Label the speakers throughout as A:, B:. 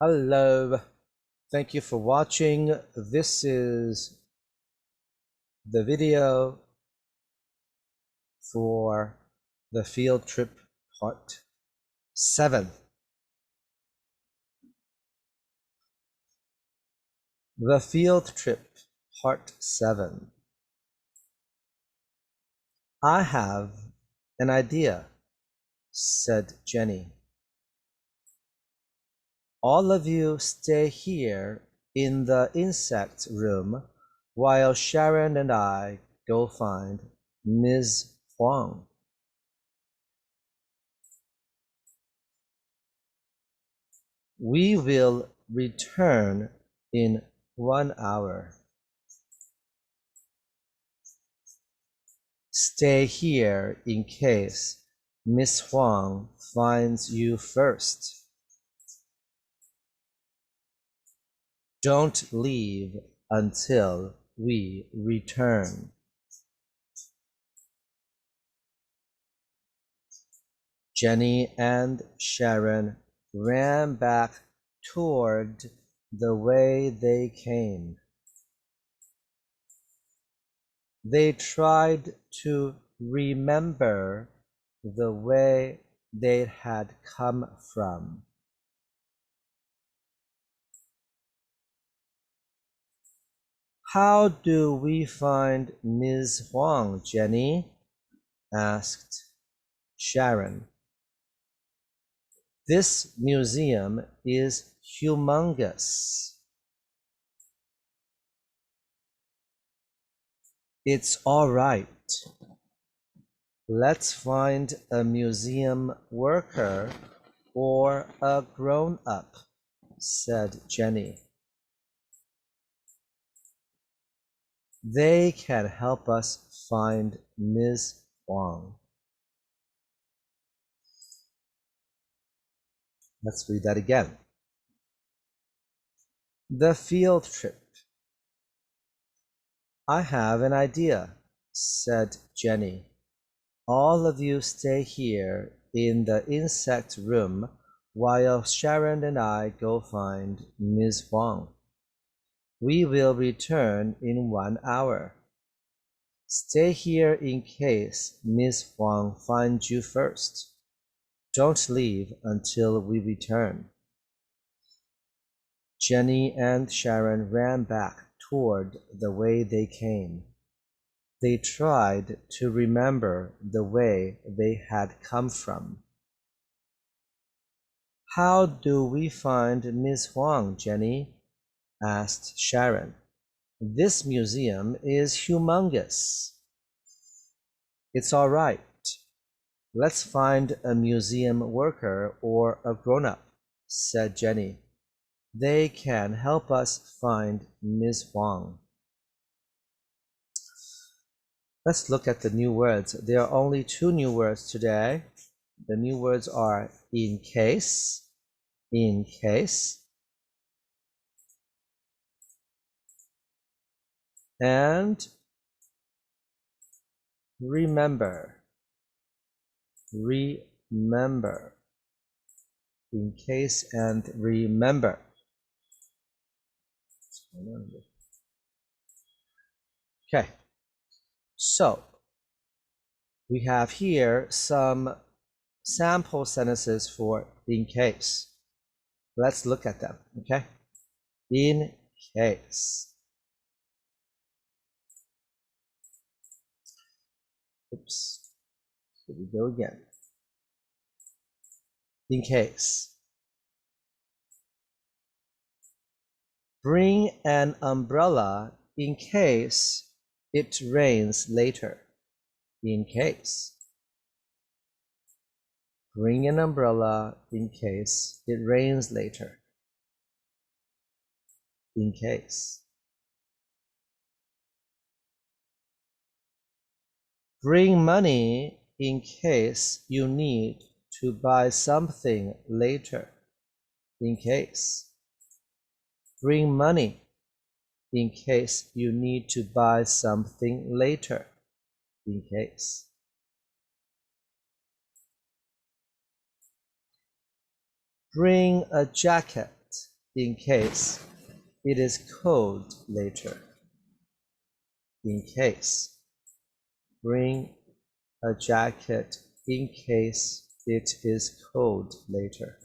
A: Hello, thank you for watching. This is the video for the field trip part 7. The field trip part 7. I have an idea, said Jenny. All of you stay here in the insect room while Sharon and I go find Ms. Huang. We will return in 1 hour. Stay here in case Miss Huang finds you first. Don't leave until we return. Jenny and Sharon ran back toward the way they came. They tried to remember the way they had come from. How do we find Ms. Huang, Jenny? Asked Sharon. This museum is humongous. It's all right. Let's find a museum worker or a grown-up, said Jenny. They can help us find Ms. Huang. Let's read that again. The field trip. I have an idea, said Jenny. All of you stay here in the insect room while Sharon and I go find Ms. Huang. We will return in 1 hour. Stay here in case Ms. Huang finds you first. Don't leave until we return. Jenny and Sharon ran back toward the way they came. They tried to remember the way they had come from. How do we find Miss Huang, Jenny? Asked Sharon. This museum is humongous. It's all right. Let's find a museum worker or a grown-up, said Jenny. They can help us find Ms. Huang. Let's look at the new words. There are only 2 new words today. The new words are in case, and remember, in case and remember. Okay, so we have here some sample sentences for in case. Let's look at them, okay? In case. Oops, here we go again. In case. Bring an umbrella in case it rains later. In case. Bring an umbrella in case it rains later. In case. Bring money in case you need to buy something later. In case. Bring money in case you need to buy something later. In case. Bring a jacket in case it is cold later. In case. Bring a jacket in case it is cold later.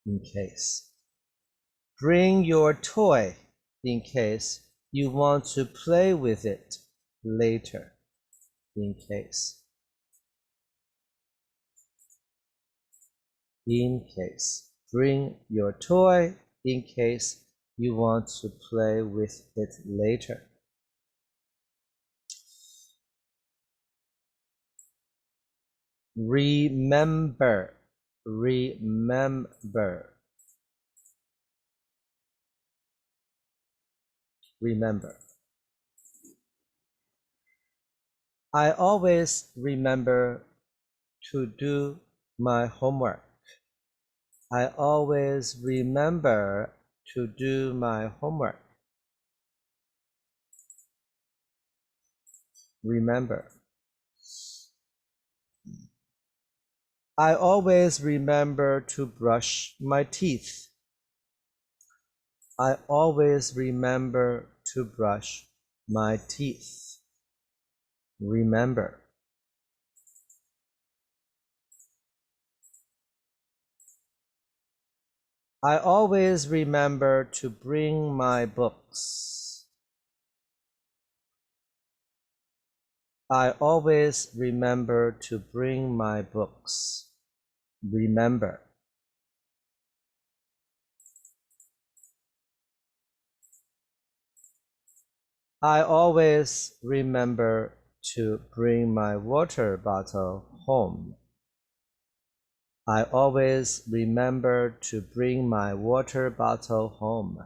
A: In case. Bring your toy in case you want to play with it later. In case. In case. Bring your toy in case you want to play with it later. Remember. Remember. Remember. I always remember to do my homework. I always remember to do my homework. Remember. I always remember to brush my teeth. I always remember to brush my teeth. Remember. I always remember to bring my books. I always remember to bring my books. Remember. I always remember to bring my water bottle home. I always remember to bring my water bottle home.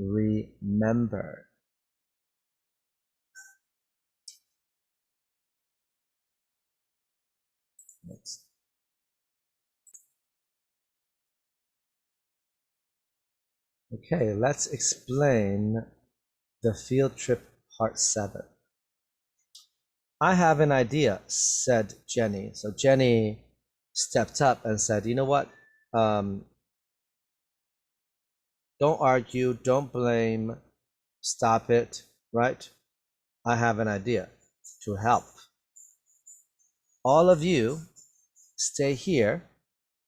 A: Remember. Next. Okay, let's explain the field trip part 7. I have an idea, said Jenny. So Jenny stepped up and said, you know what? Don't argue, don't blame, stop it, right? I have an idea to help. All of you stay here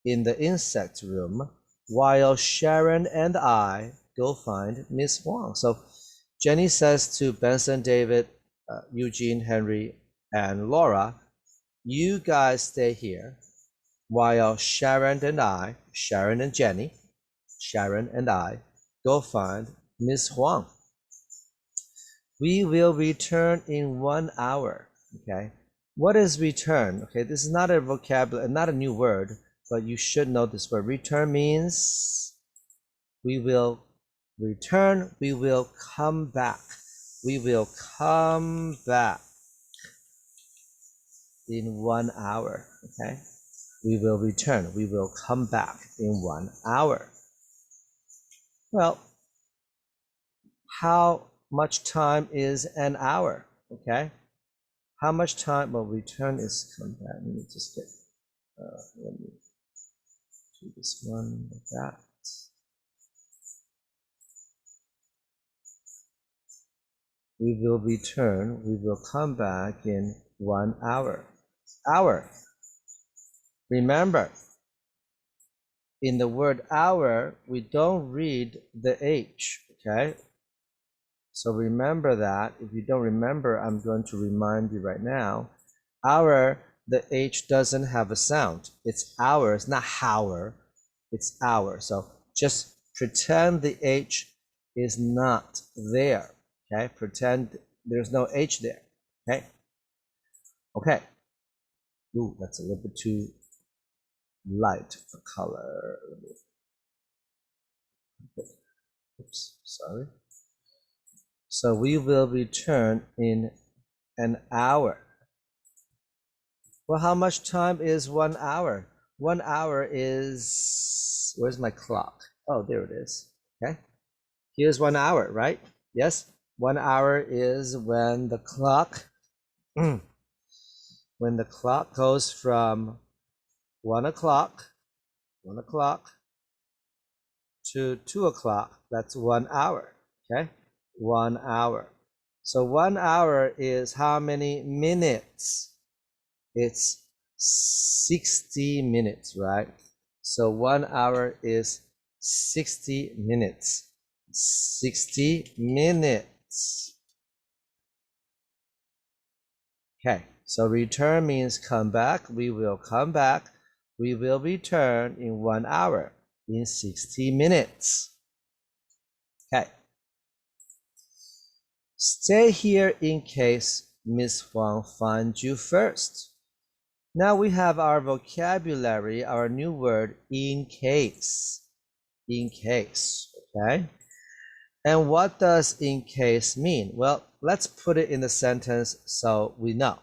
A: in the insect room while Sharon and I go find Miss Huang. So Jenny says to Benson, David, Eugene, Henry, and Laura, you guys stay here while Sharon and Jenny, Sharon and I go find Miss Huang. We will return in 1 hour, okay? What is return? Okay, this is not a vocabulary, not a new word, but you should know this word. Return means we will return, we will come back. We will come back in 1 hour, okay? We will return, we will come back in 1 hour. Well, how much time is an hour, okay? How much time? Well, return is come back. Let me just get, let me do this one like that. We will return, we will come back in 1 hour. Hour. Remember, in the word hour, we don't read the H, okay? So remember that. If you don't remember, I'm going to remind you right now. Hour, the H doesn't have a sound. It's hour, it's not hour, it's hour. So just pretend the H is not there, okay? Pretend there's no H there, okay? Okay. Ooh, that's a little bit too light for color. Oops, sorry. So we will return in an hour. Well, how much time is 1 hour? 1 hour is, where's my clock? Oh, there it is, okay? Here's 1 hour, right? Yes, 1 hour is when the clock, when the clock goes from 1 o'clock, 1 o'clock to 2 o'clock, that's 1 hour, okay? 1 hour. So 1 hour is how many minutes? It's 60 minutes, right? So 1 hour is 60 minutes. 60 minutes. Okay, so return means come back. We will come back. We will return in 1 hour, in 60 minutes. Okay. Stay here in case Miss Huang finds you first. Now we have our vocabulary, our new word, in case. In case, okay? And what does in case mean? Well, let's put it in the sentence so we know.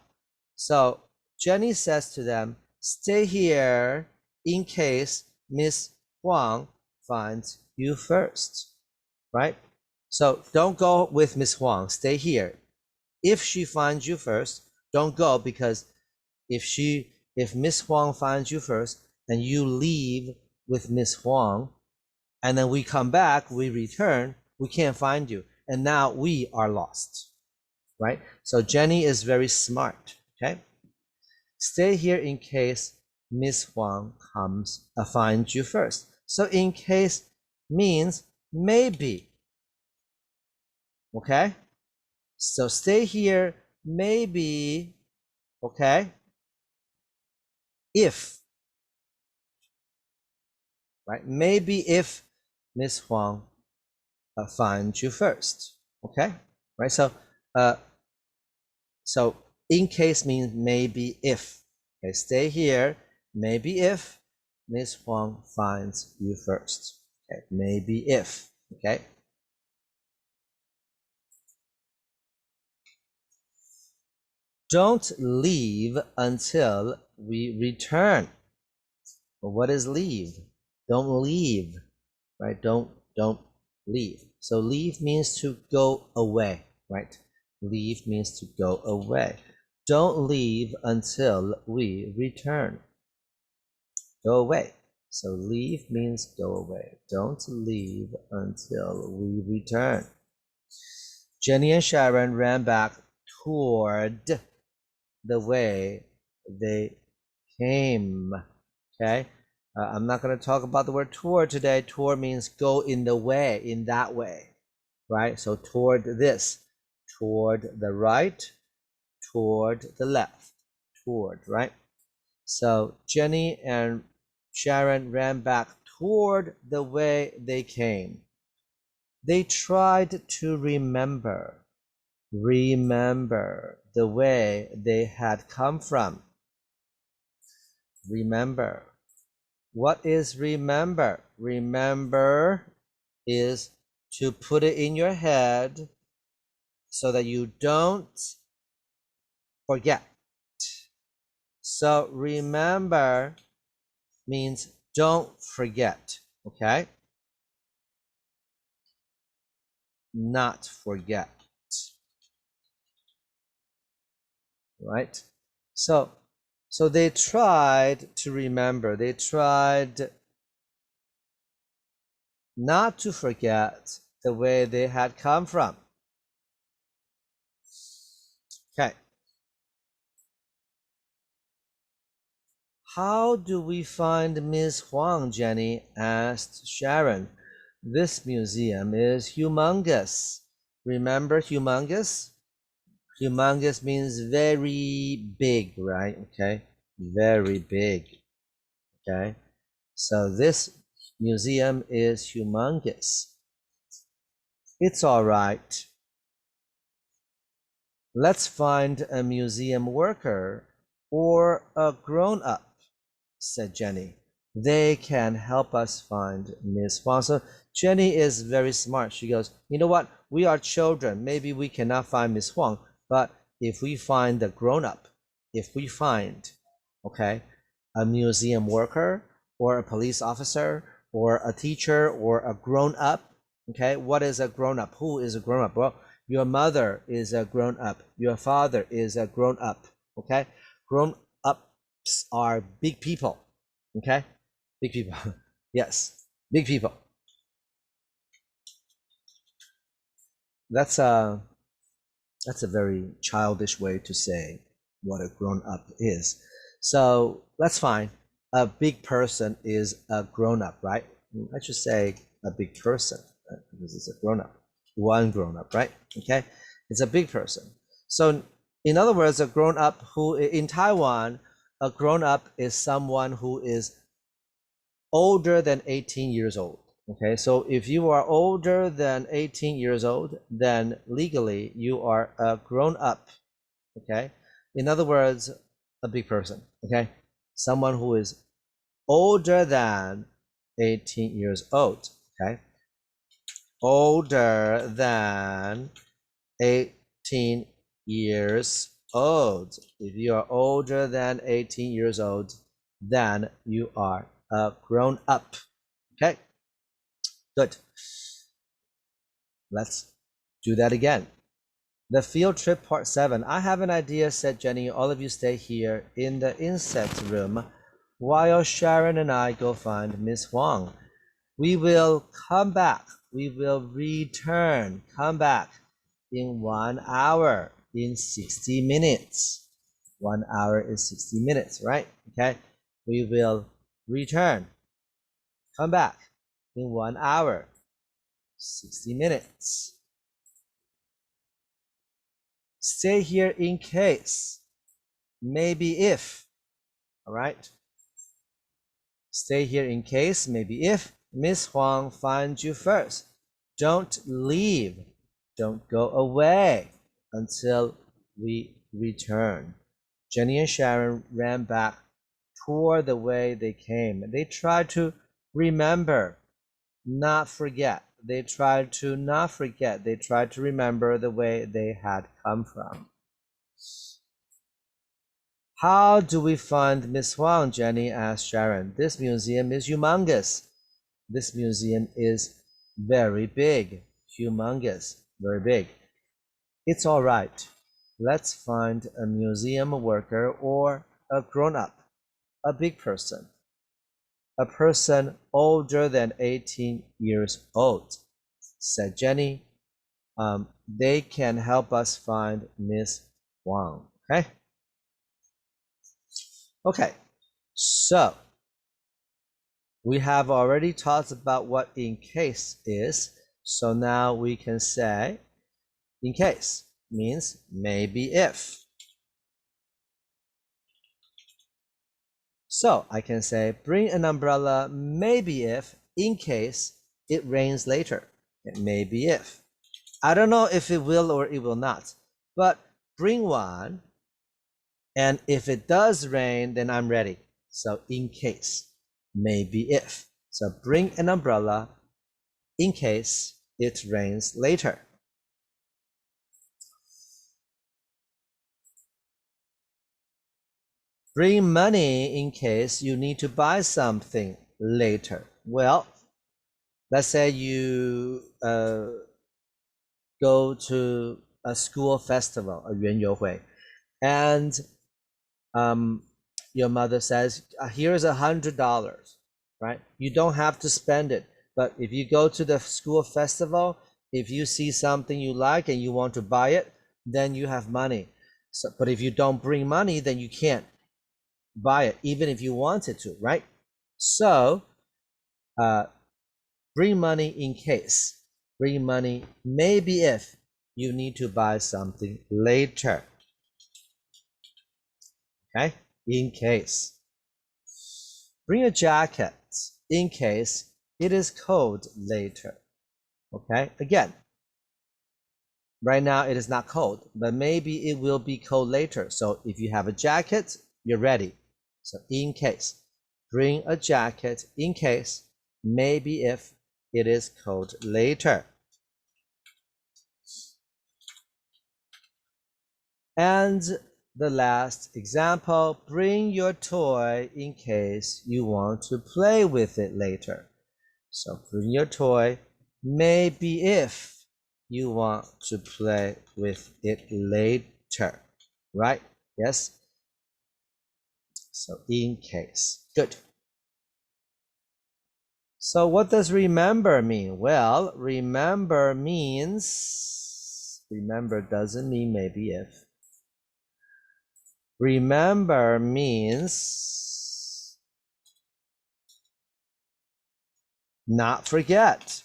A: So Jenny says to them, stay here in case Miss Huang finds you first, right? So don't go with Miss Huang, stay here. If she finds you first, don't go, because if Miss Huang finds you first and you leave with Miss Huang, and then we come back, we return, we can't find you, and now we are lost, right? So Jenny is very smart, okay? Stay here in case Miss Huang finds you first. So in case means maybe, okay? So stay here, maybe, okay? If, right? Maybe if Miss Huang finds you first, okay? Right? So in case means maybe if. Okay, stay here, maybe if Miss Huang finds you first. Okay, maybe if. Okay. Don't leave until we return. Well, what is leave? Don't leave, right? Don't leave. So leave means to go away, right? Leave means to go away. Don't leave until we return. Go away. So leave means go away. Don't leave until we return. Jenny and Sharon ran back toward the way they came. Okay, I'm not going to talk about the word toward today. Toward means go in the way, in that way, right? So toward this, toward the right, toward the left, toward, right? So Jenny and Sharon ran back toward the way they came. They tried to remember the way they had come from. Remember. What is remember? Remember is to put it in your head so that you don't forget. So remember means don't forget, okay? Not forget, right? So they tried to remember. They tried not to forget the way they had come from. Okay. How do we find Miss Huang, Jenny asked Sharon. This museum is humongous. Remember humongous? Humongous means very big, right? Okay, very big. Okay, so this museum is humongous. It's all right. Let's find a museum worker or a grown-up, said Jenny. They can help us find Miss Huang. So Jenny is very smart. She goes, you know what? We are children. Maybe we cannot find Miss Huang, but if we find the grown-up, if we find, okay, a museum worker or a police officer or a teacher or a grown-up, okay, what is a grown-up? Who is a grown-up? Well, your mother is a grown-up. Your father is a grown-up, okay? Grown-ups are big people. Okay, big people. Yes, big people. That's a very childish way to say what a grown up is. So that's fine. A big person is a grown up, right? I should say a big person, right? Because it's a grown up, one grown up, right? Okay, it's a big person. So in other words, a grown up who in Taiwan, a grown up is someone who is older than 18 years old. Okay, so if you are older than 18 years old, then legally you are a grown up. Okay, in other words, a big person. Okay, someone who is older than 18 years old. Okay, older than 18 years old. If you are older than 18 years old, then you are a grown up. Okay, good. Let's do that again. The field trip part 7. I have an idea, said Jenny. All of you stay here in the insect room while Sharon and I go find Miss Huang. We will come back. We will return. Come back in 1 hour, in 60 minutes. 1 hour is 60 minutes, right? Okay. We will return. Come back in 1 hour, 60 minutes. Stay here in case, maybe if, all right? Stay here in case, maybe if Miss Huang finds you first. Don't leave, don't go away until we return. Jenny and Sharon ran back toward the way they came. They tried to remember, not forget. They tried to not forget. They tried to remember the way they had come from. How do we find Miss Huang? Jenny asked Sharon. This museum is humongous. This museum is very big. Humongous. Very big. It's all right. Let's find a museum worker or a grown-up, a big person, a person older than 18 years old, said Jenny. They can help us find Miss Huang. Okay? Okay, so we have already talked about what in case is. So now we can say in case means maybe if. So I can say bring an umbrella maybe if in case it rains later. Maybe if. I don't know if it will or it will not, but bring one. And if it does rain, then I'm ready. So in case, maybe if. So bring an umbrella in case it rains later. Bring money in case you need to buy something later. Well, let's say you go to a school festival, a 园游会, and your mother says, here's $100, right? You don't have to spend it, but if you go to the school festival, if you see something you like and you want to buy it, then you have money. So, but if you don't bring money, then you can't buy it, even if you wanted to, right? So, bring money in case. Bring money maybe if you need to buy something later. Okay, in case. Bring a jacket in case it is cold later. Okay, again, right now it is not cold, but maybe it will be cold later. So if you have a jacket, you're ready. So in case, bring a jacket in case, maybe if it is cold later. And the last example, bring your toy in case you want to play with it later. So bring your toy, maybe if you want to play with it later, right? Yes. So in case. Good. So what does remember mean? Well, remember doesn't mean maybe if. Remember means not forget.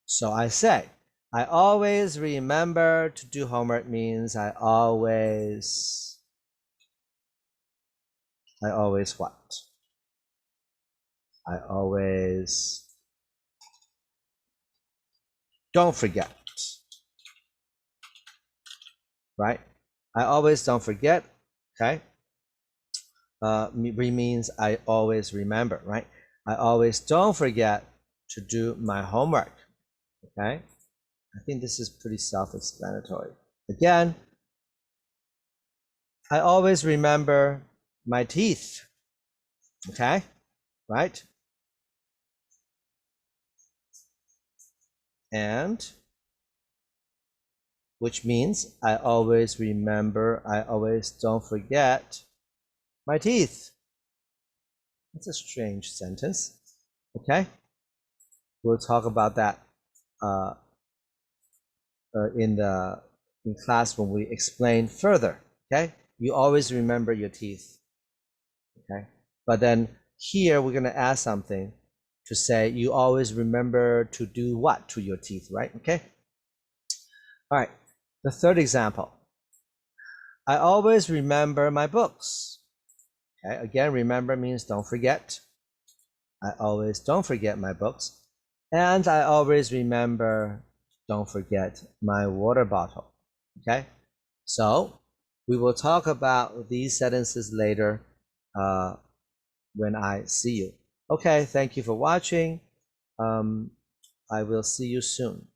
A: So I say, I always remember to do homework means I always what? I always don't forget, right? I always don't forget, okay? Means I always remember, right? I always don't forget to do my homework, okay? I think this is pretty self-explanatory. Again, I always remember my teeth, okay? Right? And which means I always remember, I always don't forget my teeth. That's a strange sentence, okay? We'll talk about that in class when we explain further, okay? You always remember your teeth, okay? But then here we're gonna add something to say you always remember to do what to your teeth, right? Okay? All right, the third example. I always remember my books. Okay, again, remember means don't forget. I always don't forget my books. And I always remember, don't forget my water bottle. Okay, so we will talk about these sentences later when I see you. Okay, thank you for watching. I will see you soon.